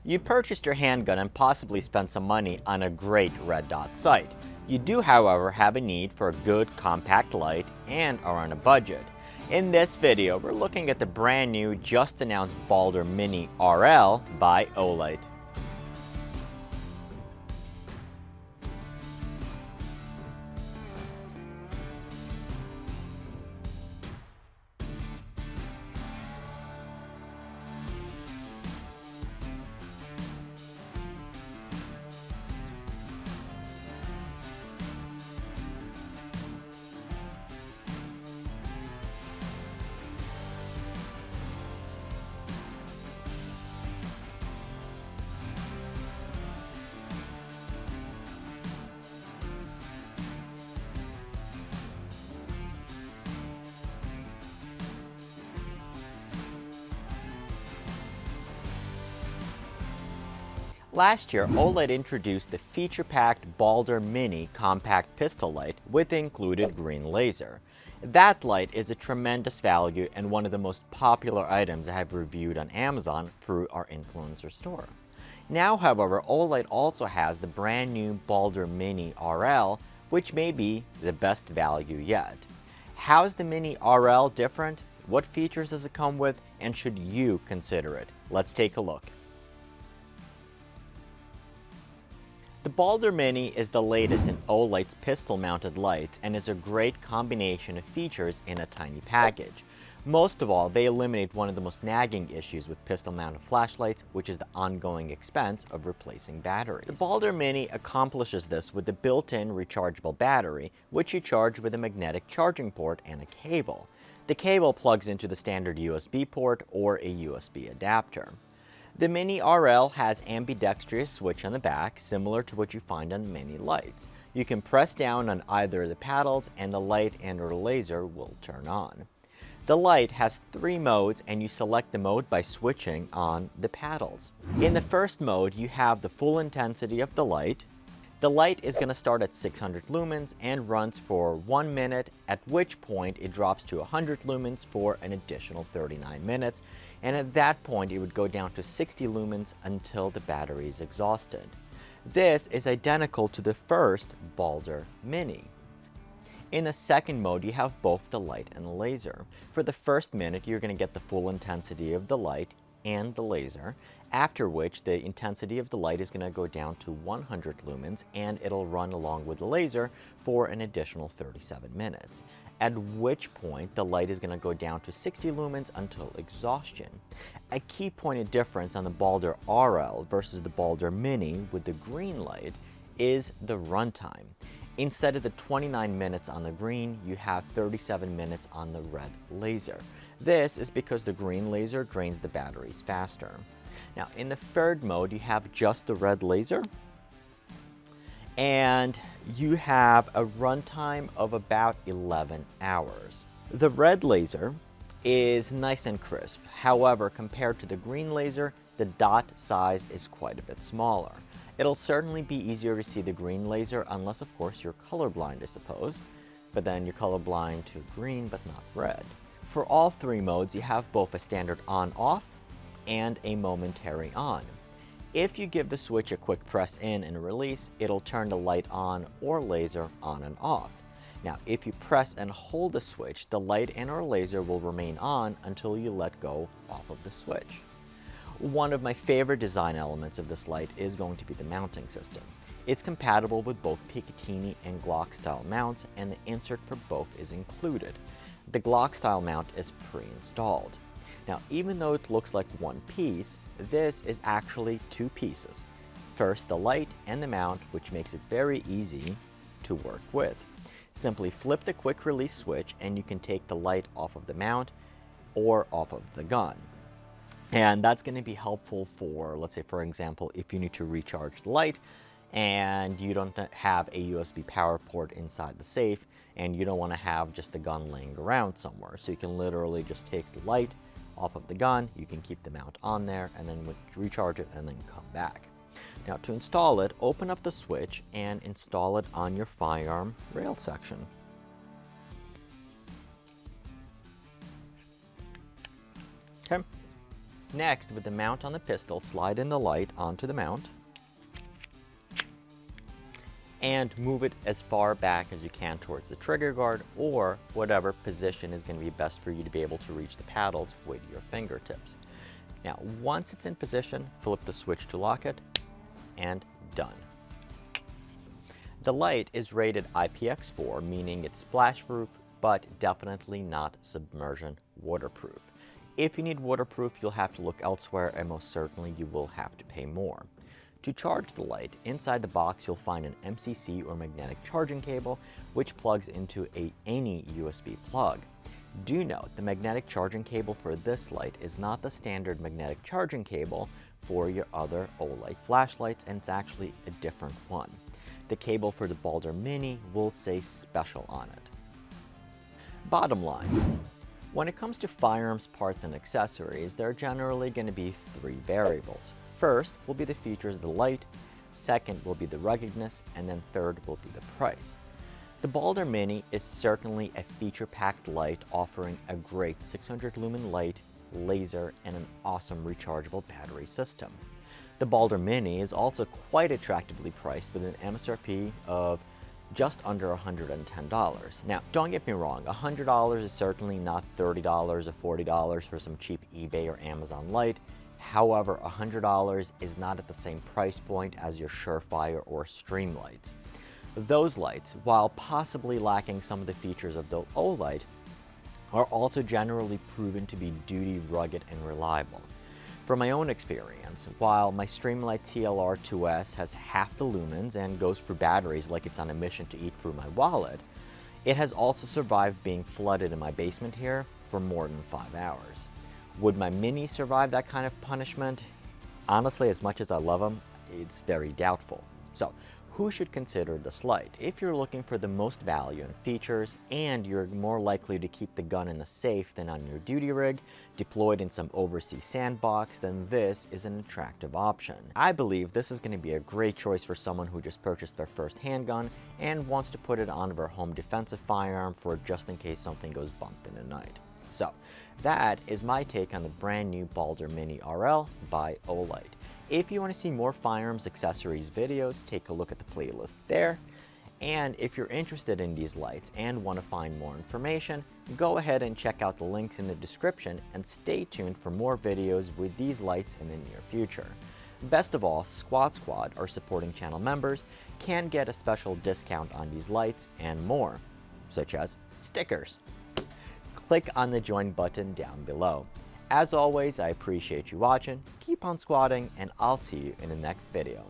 You purchased your handgun and possibly spent some money on a great red dot sight. You do, however, have a need for a good compact light and are on a budget. In this video, we're looking at the brand new, just announced BALDR Mini RL by Olight. Last year, Olight introduced the feature-packed BALDR Mini compact pistol light with included green laser. That light is a tremendous value and one of the most popular items I have reviewed on Amazon through our influencer store. Now, however, Olight also has the brand new BALDR Mini RL, which may be the best value yet. How's the Mini RL different? What features does it come with? And should you consider it? Let's take a look. The BALDR Mini is the latest in Olight's pistol-mounted lights and is a great combination of features in a tiny package. Most of all, they eliminate one of the most nagging issues with pistol-mounted flashlights, which is the ongoing expense of replacing batteries. The BALDR Mini accomplishes this with the built-in rechargeable battery, which you charge with a magnetic charging port and a cable. The cable plugs into the standard USB port or a USB adapter. The Mini RL has ambidextrous switch on the back, similar to what you find on many lights. You can press down on either of the paddles and the light and/or laser will turn on. The light has 3 modes and you select the mode by switching on the paddles. In the first mode, you have the full intensity of the light. The light is going to start at 600 lumens and runs for 1 minute, at which point it drops to 100 lumens for an additional 39 minutes, and at that point it would go down to 60 lumens until the battery is exhausted. This is identical to the first BALDR Mini. In the second mode, you have both the light and the laser. For the first minute, you're going to get the full intensity of the light and the laser, after which the intensity of the light is going to go down to 100 lumens and it'll run along with the laser for an additional 37 minutes, at which point the light is going to go down to 60 lumens until exhaustion. A key point of difference on the BALDR RL versus the BALDR Mini with the green light is the runtime. Instead of the 29 minutes on the green, you have 37 minutes on the red laser. This is because the green laser drains the batteries faster. Now, in the third mode, you have just the red laser, and you have a runtime of about 11 hours. The red laser is nice and crisp. However, compared to the green laser, the dot size is quite a bit smaller. It'll certainly be easier to see the green laser unless, of course, you're colorblind, I suppose. But then you're colorblind to green but not red. For all 3 modes, you have both a standard on-off and a momentary on. If you give the switch a quick press in and release, it'll turn the light on or laser on and off. Now, if you press and hold the switch, the light and/or laser will remain on until you let go off of the switch. One of my favorite design elements of this light is going to be the mounting system. It's compatible with both Picatinny and Glock style mounts, and the insert for both is included. The Glock style mount is pre-installed. Now, even though it looks like one piece, this is actually 2 pieces. First, the light and the mount, which makes it very easy to work with. Simply flip the quick release switch and you can take the light off of the mount or off of the gun. And that's going to be helpful for, let's say, for example, if you need to recharge the light and you don't have a USB power port inside the safe and you don't want to have just the gun laying around somewhere. So you can literally just take the light off of the gun, you can keep the mount on there and then recharge it and then come back. Now, to install it, open up the switch and install it on your firearm rail section. Okay. Next, with the mount on the pistol, slide in the light onto the mount and move it as far back as you can towards the trigger guard or whatever position is going to be best for you to be able to reach the paddles with your fingertips. Now, once it's in position, flip the switch to lock it, and done. The light is rated IPX4, meaning it's splash-proof, but definitely not submersion waterproof. If you need waterproof, you'll have to look elsewhere, and most certainly you will have to pay more. To charge the light, inside the box you'll find an MCC or magnetic charging cable, which plugs into any USB plug. Do note, the magnetic charging cable for this light is not the standard magnetic charging cable for your other Olight flashlights, and it's actually a different one. The cable for the BALDR Mini will say special on it. Bottom line, when it comes to firearms parts and accessories, there are generally going to be three variables. First will be the features of the light, second will be the ruggedness, and then third will be the price. The BALDR Mini is certainly a feature-packed light offering a great 600 lumen light, laser, and an awesome rechargeable battery system. The BALDR Mini is also quite attractively priced with an MSRP of just under $110. Now, don't get me wrong, $100 is certainly not $30 or $40 for some cheap eBay or Amazon light. However, $100 is not at the same price point as your Surefire or Stream lights. Those lights, while possibly lacking some of the features of the Olight, are also generally proven to be duty, rugged, and reliable. From my own experience, while my Streamlight TLR2S has half the lumens and goes through batteries like it's on a mission to eat through my wallet, it has also survived being flooded in my basement here for more than 5 hours. Would my Mini survive that kind of punishment? Honestly, as much as I love them, it's very doubtful. So, who should consider this light? If you're looking for the most value and features, and you're more likely to keep the gun in a safe than on your duty rig, deployed in some overseas sandbox, then this is an attractive option. I believe this is going to be a great choice for someone who just purchased their first handgun and wants to put it on their home defensive firearm for just in case something goes bump in the night. So, that is my take on the brand new BALDR Mini RL by Olight. If you want to see more firearms accessories videos, take a look at the playlist there. And if you're interested in these lights and want to find more information, go ahead and check out the links in the description and stay tuned for more videos with these lights in the near future. Best of all, Squad, our supporting channel members, can get a special discount on these lights and more, such as stickers. Click on the join button down below. As always, I appreciate you watching, keep on squatting, and I'll see you in the next video.